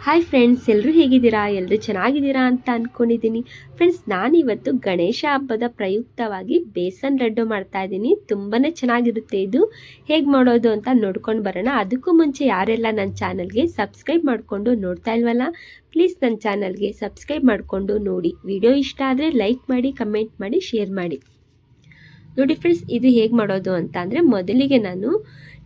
Hi friends, ಎಲ್ಲರೂ ಹೇಗಿದ್ದೀರಾ? ಎಲ್ಲರೂ ಚೆನ್ನಾಗಿದ್ದೀರಾ ಅಂತ ಅಂದ್ಕೊಂಡಿದ್ದೀನಿ. ಫ್ರೆಂಡ್ಸ್, ನಾನಿವತ್ತು ಗಣೇಶ ಹಬ್ಬದ ಪ್ರಯುಕ್ತವಾಗಿ ಬೇಸನ್ ಲಡ್ಡು ಮಾಡ್ತಾ ಇದ್ದೀನಿ. ತುಂಬಾ ಚೆನ್ನಾಗಿರುತ್ತೆ. ಇದು ಹೇಗೆ ಮಾಡೋದು ಅಂತ ನೋಡ್ಕೊಂಡು ಬರೋಣ. ಅದಕ್ಕೂ ಮುಂಚೆ ಯಾರೆಲ್ಲ ನನ್ನ ಚಾನಲ್ಗೆ ಸಬ್ಸ್ಕ್ರೈಬ್ ಮಾಡಿಕೊಂಡು ನೋಡ್ತಾ ಇಲ್ವಲ್ಲ, ಪ್ಲೀಸ್ ನನ್ನ ಚಾನಲ್ಗೆ ಸಬ್ಸ್ಕ್ರೈಬ್ ಮಾಡಿಕೊಂಡು ನೋಡಿ. ವಿಡಿಯೋ ಇಷ್ಟ ಆದರೆ ಲೈಕ್ ಮಾಡಿ, ಕಮೆಂಟ್ ಮಾಡಿ, ಶೇರ್ ಮಾಡಿ. ನೋಡಿ ಫ್ರೆಂಡ್ಸ್, ಇದು ಹೇಗೆ ಮಾಡೋದು ಅಂತ ಅಂದರೆ, ಮೊದಲಿಗೆ ನಾನು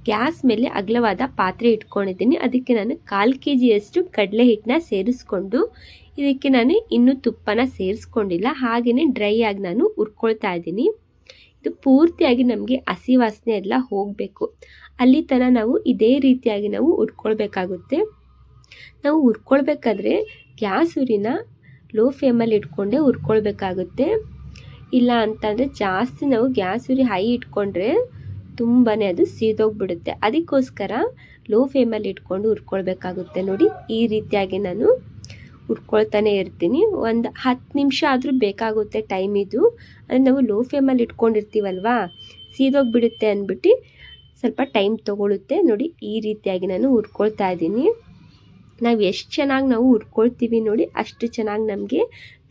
ಗ್ಯಾಸ್ ಮೇಲೆ ಅಗಲವಾದ ಪಾತ್ರೆ ಇಟ್ಕೊಂಡಿದ್ದೀನಿ. ಅದಕ್ಕೆ ನಾನು 1/4 kg ಕಡಲೆ ಹಿಟ್ಟನ್ನ ಸೇರಿಸ್ಕೊಂಡು, ಇದಕ್ಕೆ ನಾನು ಇನ್ನೂ ತುಪ್ಪನ ಸೇರಿಸ್ಕೊಂಡಿಲ್ಲ, ಹಾಗೆಯೇ ಡ್ರೈ ಆಗಿ ನಾನು ಹುರ್ಕೊಳ್ತಾ ಇದ್ದೀನಿ. ಇದು ಪೂರ್ತಿಯಾಗಿ ನಮಗೆ ಹಸಿ ವಾಸನೆ ಎಲ್ಲ ಹೋಗಬೇಕು. ಅಲ್ಲಿ ತನಕ ನಾವು ಇದೇ ರೀತಿಯಾಗಿ ನಾವು ಹುರ್ಕೊಳ್ಬೇಕಾಗುತ್ತೆ. ನಾವು ಹುರ್ಕೊಳ್ಬೇಕಾದ್ರೆ ಗ್ಯಾಸ್ ಉರಿನ ಲೋ ಫ್ಲೇಮಲ್ಲಿ ಇಟ್ಕೊಂಡೇ ಹುರ್ಕೊಳ್ಬೇಕಾಗುತ್ತೆ. ಇಲ್ಲ ಅಂತಂದರೆ ಜಾಸ್ತಿ ನಾವು ಗ್ಯಾಸ್ ಉರಿ ಹೈ ಇಟ್ಕೊಂಡ್ರೆ ತುಂಬಾ ಅದು ಸೀದೋಗ್ಬಿಡುತ್ತೆ. ಅದಕ್ಕೋಸ್ಕರ ಲೋ ಫ್ಲೇಮಲ್ಲಿ ಇಟ್ಕೊಂಡು ಹುರ್ಕೊಳ್ಬೇಕಾಗುತ್ತೆ. ನೋಡಿ, ಈ ರೀತಿಯಾಗಿ ನಾನು ಹುರ್ಕೊಳ್ತಾನೆ ಇರ್ತೀನಿ. ಒಂದು 10 ನಿಮಿಷ ಆದರೂ ಬೇಕಾಗುತ್ತೆ ಟೈಮ್. ಇದು ಅಂದರೆ ನಾವು ಲೋ ಫ್ಲೇಮಲ್ಲಿ ಇಟ್ಕೊಂಡಿರ್ತೀವಲ್ವಾ, ಸೀದೋಗ್ಬಿಡುತ್ತೆ ಅಂದ್ಬಿಟ್ಟು ಸ್ವಲ್ಪ ಟೈಮ್ ತೊಗೊಳುತ್ತೆ. ನೋಡಿ, ಈ ರೀತಿಯಾಗಿ ನಾನು ಹುರ್ಕೊಳ್ತಾ ಇದ್ದೀನಿ. ನಾವು ಎಷ್ಟು ಚೆನ್ನಾಗಿ ನಾವು ಹುರ್ಕೊಳ್ತೀವಿ ನೋಡಿ, ಅಷ್ಟು ಚೆನ್ನಾಗಿ ನಮಗೆ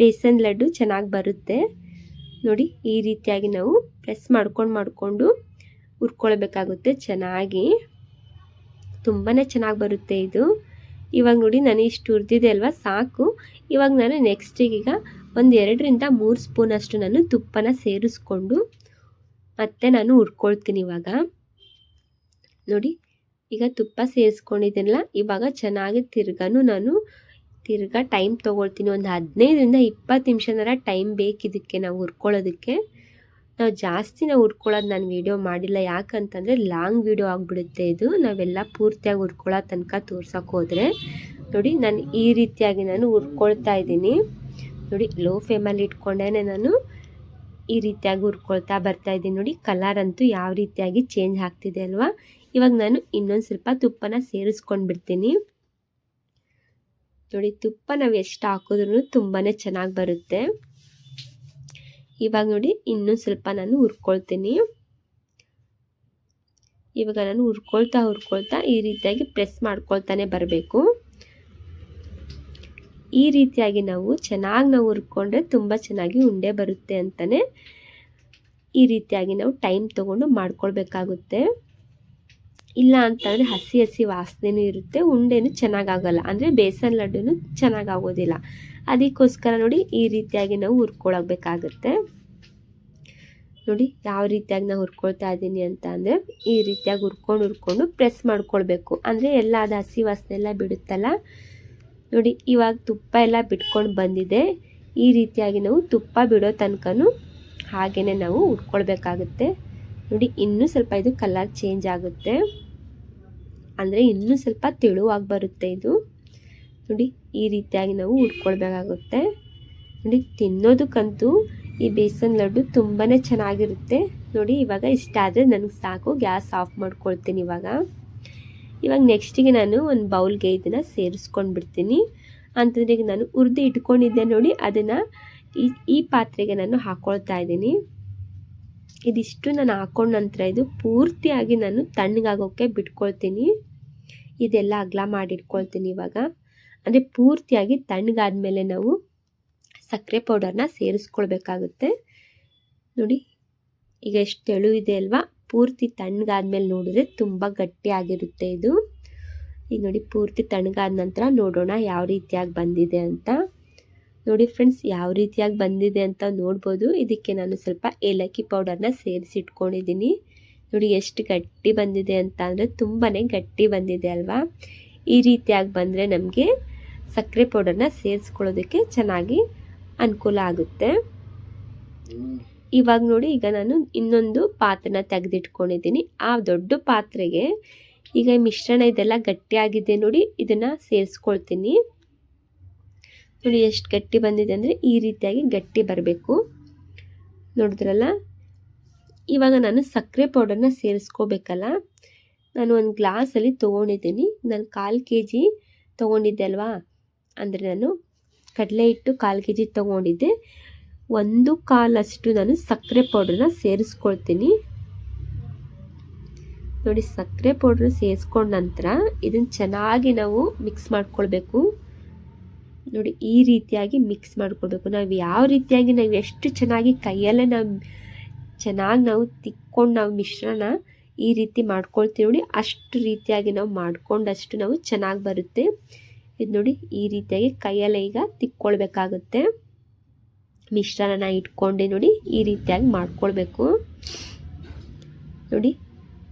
ಬೇಸನ್ ಲಡ್ಡು ಚೆನ್ನಾಗಿ ಬರುತ್ತೆ. ನೋಡಿ, ಈ ರೀತಿಯಾಗಿ ನಾವು ಪ್ರೆಸ್ ಮಾಡ್ಕೊಂಡು ಹುರ್ಕೊಳ್ಬೇಕಾಗುತ್ತೆ ಚೆನ್ನಾಗಿ. ತುಂಬಾ ಚೆನ್ನಾಗಿ ಬರುತ್ತೆ ಇದು. ಇವಾಗ ನೋಡಿ, ನಾನು ಇಷ್ಟು ಹುರಿದಿದೆ ಅಲ್ವಾ, ಸಾಕು. ಇವಾಗ ನಾನು ನೆಕ್ಸ್ಟಿಗೆ ಈಗ ಒಂದು 2-3 ಸ್ಪೂನಷ್ಟು ನಾನು ತುಪ್ಪನ ಸೇರಿಸ್ಕೊಂಡು ಮತ್ತೆ ನಾನು ಹುರ್ಕೊಳ್ತೀನಿ. ಇವಾಗ ನೋಡಿ, ಈಗ ತುಪ್ಪ ಸೇರಿಸ್ಕೊಂಡಿದ್ದೀನಲ್ಲ, ಇವಾಗ ಚೆನ್ನಾಗಿ ತಿರ್ಗಾ ಟೈಮ್ ತೊಗೊಳ್ತೀನಿ. ಒಂದು 15-20 ನಿಮಿಷನಾರ ಟೈಮ್ ಬೇಕಿದ್ದಕ್ಕೆ ನಾವು ಹುರ್ಕೊಳ್ಳೋದಕ್ಕೆ. ನಾವು ಜಾಸ್ತಿ ಹುರ್ಕೊಳ್ಳೋದು ನಾನು ವೀಡಿಯೋ ಮಾಡಿಲ್ಲ, ಯಾಕಂತಂದರೆ ಲಾಂಗ್ ವೀಡಿಯೋ ಆಗಿಬಿಡುತ್ತೆ ಇದು. ನಾವೆಲ್ಲ ಪೂರ್ತಿಯಾಗಿ ಹುರ್ಕೊಳ್ಳೋ ತನಕ ತೋರ್ಸೋಕೆ ಹೋದರೆ. ನೋಡಿ, ನಾನು ಈ ರೀತಿಯಾಗಿ ನಾನು ಹುರ್ಕೊಳ್ತಾ ಇದ್ದೀನಿ. ನೋಡಿ, ಲೋ ಫ್ಲೇಮಲ್ಲಿ ಇಟ್ಕೊಂಡೇ ನಾನು ಈ ರೀತಿಯಾಗಿ ಹುರ್ಕೊಳ್ತಾ ಬರ್ತಾಯಿದ್ದೀನಿ. ನೋಡಿ, ಕಲರ್ ಅಂತೂ ಯಾವ ರೀತಿಯಾಗಿ ಚೇಂಜ್ ಆಗ್ತಿದೆ ಅಲ್ವಾ. ಇವಾಗ ನಾನು ಇನ್ನೊಂದು ಸ್ವಲ್ಪ ತುಪ್ಪನ ಸೇರಿಸ್ಕೊಂಡು ಬಿಡ್ತೀನಿ. ನೋಡಿ, ತುಪ್ಪ ನಾವು ಎಷ್ಟು ಹಾಕಿದ್ರೂ ತುಂಬಾ ಚೆನ್ನಾಗಿ ಬರುತ್ತೆ. ಇವಾಗ ನೋಡಿ, ಇನ್ನೂ ಸ್ವಲ್ಪ ನಾನು ಹುರ್ಕೊಳ್ತೀನಿ. ಇವಾಗ ನಾನು ಹುರ್ಕೊಳ್ತಾ ಈ ರೀತಿಯಾಗಿ ಪ್ರೆಸ್ ಮಾಡ್ಕೊಳ್ತಾನೆ ಬರಬೇಕು. ಈ ರೀತಿಯಾಗಿ ನಾವು ಚೆನ್ನಾಗಿ ಹುರ್ಕೊಂಡ್ರೆ ತುಂಬ ಚೆನ್ನಾಗಿ ಉಂಡೆ ಬರುತ್ತೆ ಅಂತಲೇ ಈ ರೀತಿಯಾಗಿ ನಾವು ಟೈಮ್ ತೊಗೊಂಡು ಮಾಡ್ಕೊಳ್ಬೇಕಾಗುತ್ತೆ. ಇಲ್ಲ ಅಂತಂದರೆ ಹಸಿ ವಾಸನೆನೂ ಇರುತ್ತೆ, ಉಂಡೆನೂ ಚೆನ್ನಾಗಾಗಲ್ಲ, ಅಂದರೆ ಬೇಸನ್ ಲಡ್ಡುನೂ ಚೆನ್ನಾಗಾಗೋದಿಲ್ಲ. ಅದಕ್ಕೋಸ್ಕರ ನೋಡಿ, ಈ ರೀತಿಯಾಗಿ ನಾವು ಹುರ್ಕೊಳ್ಬೇಕಾಗುತ್ತೆ. ನೋಡಿ, ಯಾವ ರೀತಿಯಾಗಿ ನಾವು ಹುರ್ಕೊಳ್ತಾ ಇದ್ದೀನಿ ಅಂತ ಅಂದರೆ, ಈ ರೀತಿಯಾಗಿ ಹುರ್ಕೊಂಡು ಪ್ರೆಸ್ ಮಾಡ್ಕೊಳ್ಬೇಕು. ಅಂದರೆ ಎಲ್ಲ ಅದು ಹಸಿ ವಾಸನೆ ಎಲ್ಲ ಬಿಡುತ್ತಲ್ಲ. ನೋಡಿ, ಇವಾಗ ತುಪ್ಪ ಎಲ್ಲ ಬಿಟ್ಕೊಂಡು ಬಂದಿದೆ. ಈ ರೀತಿಯಾಗಿ ನಾವು ತುಪ್ಪ ಬಿಡೋ ತನಕನೂ ಹಾಗೆಯೇ ನಾವು ಹುರ್ಕೊಳ್ಬೇಕಾಗುತ್ತೆ. ನೋಡಿ, ಇನ್ನೂ ಸ್ವಲ್ಪ ಇದು ಕಲರ್ ಚೇಂಜ್ ಆಗುತ್ತೆ, ಅಂದರೆ ಇನ್ನೂ ಸ್ವಲ್ಪ ತೆಳುವಾಗಿ ಬರುತ್ತೆ ಇದು. ನೋಡಿ, ಈ ರೀತಿಯಾಗಿ ನಾವು ಹುರ್ಕೊಳ್ಬೇಕಾಗುತ್ತೆ. ನೋಡಿ, ತಿನ್ನೋದಕ್ಕಂತೂ ಈ ಬೇಸನ್ ಲಡ್ಡು ತುಂಬಾ ಚೆನ್ನಾಗಿರುತ್ತೆ. ನೋಡಿ, ಇವಾಗ ಇಷ್ಟ ಆದರೆ ನನಗೆ ಸಾಕು. ಗ್ಯಾಸ್ ಆಫ್ ಮಾಡ್ಕೊಳ್ತೀನಿ. ಇವಾಗ ನೆಕ್ಸ್ಟಿಗೆ ನಾನು ಒಂದು ಬೌಲ್ಗೆ ಇದನ್ನು ಸೇರಿಸ್ಕೊಂಡು ಬಿಡ್ತೀನಿ. ಅಂತಂದರೆ ಈಗ ನಾನು ಹುರಿದು ಇಟ್ಕೊಂಡಿದ್ದೆ ನೋಡಿ, ಅದನ್ನು ಈ ಪಾತ್ರೆಗೆ ನಾನು ಹಾಕ್ಕೊಳ್ತಾ ಇದ್ದೀನಿ. ಇದಿಷ್ಟು ನಾನು ಹಾಕ್ಕೊಂಡ ನಂತರ ಇದು ಪೂರ್ತಿಯಾಗಿ ನಾನು ತಣ್ಣಗಾಗೋಕ್ಕೆ ಬಿಟ್ಕೊಳ್ತೀನಿ. ಇದೆಲ್ಲ ಅಗಲ ಮಾಡಿಟ್ಕೊಳ್ತೀನಿ. ಇವಾಗ ಅಂದರೆ ಪೂರ್ತಿಯಾಗಿ ತಣ್ಣಗಾದ್ಮೇಲೆ ನಾವು ಸಕ್ಕರೆ ಪೌಡರ್ನ ಸೇರಿಸ್ಕೊಳ್ಬೇಕಾಗುತ್ತೆ. ನೋಡಿ, ಈಗ ಎಷ್ಟು ತೆಳು ಇದೆ ಅಲ್ವಾ, ಪೂರ್ತಿ ತಣ್ಣಗಾದ್ಮೇಲೆ ನೋಡಿದ್ರೆ ತುಂಬ ಗಟ್ಟಿಯಾಗಿರುತ್ತೆ ಇದು. ಈಗ ನೋಡಿ, ಪೂರ್ತಿ ತಣ್ಣಗಾದ ನಂತರ ನೋಡೋಣ ಯಾವ ರೀತಿಯಾಗಿ ಬಂದಿದೆ ಅಂತ. ನೋಡಿ ಫ್ರೆಂಡ್ಸ್, ಯಾವ ರೀತಿಯಾಗಿ ಬಂದಿದೆ ಅಂತ ನೋಡ್ಬೋದು. ಇದಕ್ಕೆ ನಾನು ಸ್ವಲ್ಪ ಏಲಕ್ಕಿ ಪೌಡರ್ನ ಸೇರಿಸಿಟ್ಕೊಂಡಿದ್ದೀನಿ. ನೋಡಿ, ಎಷ್ಟು ಗಟ್ಟಿ ಬಂದಿದೆ ಅಂತ ಅಂದರೆ ತುಂಬಾ ಗಟ್ಟಿ ಬಂದಿದೆ ಅಲ್ವಾ. ಈ ರೀತಿಯಾಗಿ ಬಂದರೆ ನಮಗೆ ಸಕ್ಕರೆ ಪೌಡರ್ನ ಸೇರಿಸ್ಕೊಳ್ಳೋದಕ್ಕೆ ಚೆನ್ನಾಗಿ ಅನುಕೂಲ ಆಗುತ್ತೆ. ಇವಾಗ ನೋಡಿ, ಈಗ ನಾನು ಇನ್ನೊಂದು ಪಾತ್ರೆನ ತೆಗೆದಿಟ್ಕೊಂಡಿದ್ದೀನಿ. ಆ ದೊಡ್ಡ ಪಾತ್ರೆಗೆ ಈಗ ಮಿಶ್ರಣ ಇದೆಲ್ಲ ಗಟ್ಟಿಯಾಗಿದೆ ನೋಡಿ, ಇದನ್ನು ಸೇರಿಸ್ಕೊಳ್ತೀನಿ. ನೋಡಿ, ಎಷ್ಟು ಗಟ್ಟಿ ಬಂದಿದೆ ಅಂದರೆ ಈ ರೀತಿಯಾಗಿ ಗಟ್ಟಿ ಬರಬೇಕು. ನೋಡಿದ್ರಲ್ಲ, ಇವಾಗ ನಾನು ಸಕ್ಕರೆ ಪೌಡರ್ನ ಸೇರಿಸ್ಕೋಬೇಕಲ್ಲ. ನಾನು ಒಂದು ಗ್ಲಾಸಲ್ಲಿ ತೊಗೊಂಡಿದ್ದೀನಿ. ನಾನು 1/4 kg ತೊಗೊಂಡಿದ್ದೆ ಅಲ್ವಾ, ಅಂದರೆ ನಾನು ಕಡಲೆ ಹಿಟ್ಟು 1/4 kg ತೊಗೊಂಡಿದ್ದೆ. 1/4 ನಾನು ಸಕ್ಕರೆ ಪೌಡರ್ನ ಸೇರಿಸ್ಕೊಳ್ತೀನಿ. ನೋಡಿ, ಸಕ್ಕರೆ ಪೌಡ್ರ್ ಸೇರಿಸ್ಕೊಂಡ ನಂತರ ಇದನ್ನು ಚೆನ್ನಾಗಿ ನಾವು ಮಿಕ್ಸ್ ಮಾಡ್ಕೊಳ್ಬೇಕು. ನೋಡಿ ಈ ರೀತಿಯಾಗಿ ಮಿಕ್ಸ್ ಮಾಡ್ಕೊಳ್ಬೇಕು. ನಾವು ಯಾವ ರೀತಿಯಾಗಿ ನಾವು ಎಷ್ಟು ಚೆನ್ನಾಗಿ ಕೈಯಲ್ಲೇ ನಾವು ತಿಕ್ಕೊಂಡು ನಾವು ಮಿಶ್ರಣ ಈ ರೀತಿ ಮಾಡ್ಕೊಳ್ತೀವಿ ನೋಡಿ, ಅಷ್ಟು ರೀತಿಯಾಗಿ ನಾವು ಮಾಡ್ಕೊಂಡಷ್ಟು ನಾವು ಚೆನ್ನಾಗಿ ಬರುತ್ತೆ. ಇದು ನೋಡಿ ಈ ರೀತಿಯಾಗಿ ಕೈಯಲ್ಲೇ ಈಗ ತಿಕ್ಕೊಳ್ಬೇಕಾಗುತ್ತೆ. ಮಿಶ್ರಣನ ಇಟ್ಕೊಂಡು ನೋಡಿ ಈ ರೀತಿಯಾಗಿ ಮಾಡ್ಕೊಳ್ಬೇಕು. ನೋಡಿ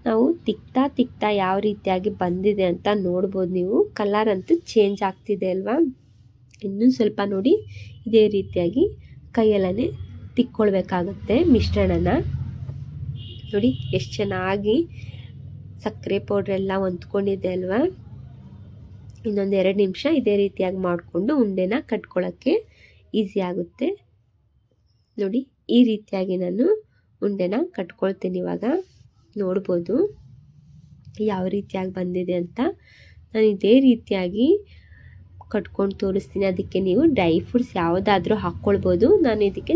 ನಾವು ತಿಕ್ತಾ ಯಾವ ರೀತಿಯಾಗಿ ಬಂದಿದೆ ಅಂತ ನೋಡ್ಬೋದು ನೀವು. ಕಲರ್ ಅಂತೂ ಚೇಂಜ್ ಆಗ್ತಿದೆ ಅಲ್ವಾ. ಇನ್ನೊಂದು ಸ್ವಲ್ಪ ನೋಡಿ ಇದೇ ರೀತಿಯಾಗಿ ಕೈಯಲ್ಲೇ ತಿಕ್ಕೊಳ್ಬೇಕಾಗುತ್ತೆ ಮಿಶ್ರಣನ. ನೋಡಿ ಎಷ್ಟು ಚೆನ್ನಾಗಿ ಸಕ್ಕರೆ ಪೌಡ್ರೆಲ್ಲ ಹೊಂದ್ಕೊಂಡಿದೆ ಅಲ್ವಾ. ಇನ್ನೊಂದು 2 ನಿಮಿಷ ಇದೇ ರೀತಿಯಾಗಿ ಮಾಡಿಕೊಂಡು ಉಂಡೆನ ಕಟ್ಕೊಳ್ಳೋಕ್ಕೆ ಈಸಿ ಆಗುತ್ತೆ. ನೋಡಿ ಈ ರೀತಿಯಾಗಿ ನಾನು ಉಂಡೆನ ಕಟ್ಕೊಳ್ತೀನಿ. ಇವಾಗ ನೋಡ್ಬೋದು ಯಾವ ರೀತಿಯಾಗಿ ಬಂದಿದೆ ಅಂತ. ನಾನು ಇದೇ ರೀತಿಯಾಗಿ ಕಟ್ಕೊಂಡು ತೋರಿಸ್ತೀನಿ. ಅದಕ್ಕೆ ನೀವು ಡ್ರೈ ಫ್ರೂಟ್ಸ್ ಯಾವುದಾದ್ರೂ ಹಾಕ್ಕೊಳ್ಬೋದು. ನಾನು ಇದಕ್ಕೆ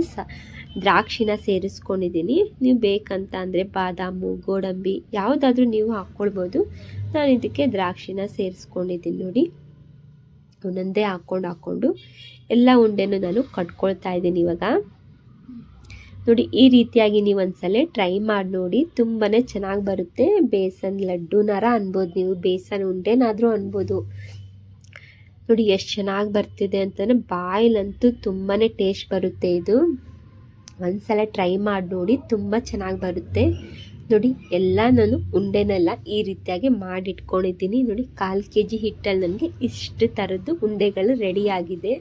ದ್ರಾಕ್ಷಿನ ಸೇರಿಸ್ಕೊಂಡಿದ್ದೀನಿ. ನೀವು ಬೇಕಂತ ಅಂದರೆ ಬಾದಾಮು, ಗೋಡಂಬಿ ಯಾವುದಾದ್ರೂ ನೀವು ಹಾಕ್ಕೊಳ್ಬೋದು. ನಾನು ಇದಕ್ಕೆ ದ್ರಾಕ್ಷಿನ ಸೇರಿಸ್ಕೊಂಡಿದ್ದೀನಿ. ನೋಡಿ ಒಂದೊಂದೇ ಹಾಕ್ಕೊಂಡು ಎಲ್ಲ ಉಂಡೆನೂ ನಾನು ಕಟ್ಕೊಳ್ತಾ ಇದ್ದೀನಿ ಇವಾಗ. ನೋಡಿ ಈ ರೀತಿಯಾಗಿ ನೀವು ಒಂದ್ಸಲ ಟ್ರೈ ಮಾಡಿ ನೋಡಿ, ತುಂಬಾ ಚೆನ್ನಾಗಿ ಬರುತ್ತೆ. ಬೇಸನ್ ಲಡ್ಡುನಾರ ಅನ್ಬೋದು ನೀವು, ಬೇಸನ್ ಉಂಡೆನಾದರೂ ಅನ್ಬೋದು. ನೋಡಿ ಎಷ್ಟು ಚೆನ್ನಾಗಿ ಬರ್ತಿದೆ ಅಂತಂದರೆ ಬಾಯಿಲಂತೂ ತುಂಬಾ ಟೇಸ್ಟ್ ಬರುತ್ತೆ. ಇದು ಒಂದ್ಸಲ ಟ್ರೈ ಮಾಡಿ ನೋಡಿ, ತುಂಬ ಚೆನ್ನಾಗಿ ಬರುತ್ತೆ. ನೋಡಿ ಎಲ್ಲ ನಾನು ಉಂಡೆನೆಲ್ಲ ಈ ರೀತಿಯಾಗಿ ಮಾಡಿಟ್ಕೊಂಡಿದ್ದೀನಿ. ನೋಡಿ 1/4 kg ಹಿಟ್ಟಲ್ಲಿ ನನಗೆ ಇಷ್ಟು ಥರದ್ದು ಉಂಡೆಗಳು ರೆಡಿಯಾಗಿದೆ.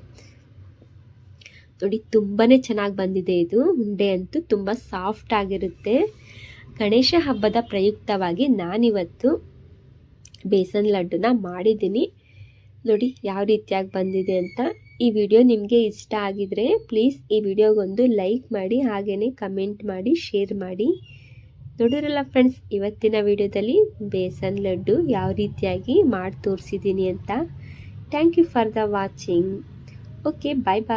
ನೋಡಿ ತುಂಬಾ ಚೆನ್ನಾಗಿ ಬಂದಿದೆ ಇದು ಉಂಡೆ ಅಂತೂ ತುಂಬ ಸಾಫ್ಟ್ ಆಗಿರುತ್ತೆ. ಗಣೇಶ ಹಬ್ಬದ ಪ್ರಯುಕ್ತವಾಗಿ ನಾನಿವತ್ತು ಬೇಸನ್ ಲಡ್ಡುನ ಮಾಡಿದ್ದೀನಿ. ನೋಡಿ ಯಾವ ರೀತಿಯಾಗಿ ಬಂದಿದೆ ಅಂತ. ಈ ವಿಡಿಯೋ ನಿಮಗೆ ಇಷ್ಟ ಆಗಿದ್ರೆ ಪ್ಲೀಸ್ ಈ ವಿಡಿಯೋಗೊಂದು ಲೈಕ್ ಮಾಡಿ, ಹಾಗೆಯೇ ಕಮೆಂಟ್ ಮಾಡಿ, ಶೇರ್ ಮಾಡಿ. ನೋಡಿರಲ್ಲ ಫ್ರೆಂಡ್ಸ್, ಇವತ್ತಿನ ವಿಡಿಯೋದಲ್ಲಿ ಬೇಸನ್ ಲಡ್ಡು ಯಾವ ರೀತಿಯಾಗಿ ಮಾಡಿ ತೋರಿಸಿದ್ದೀನಿ ಅಂತ. Thank you for the watching. Okay, bye bye.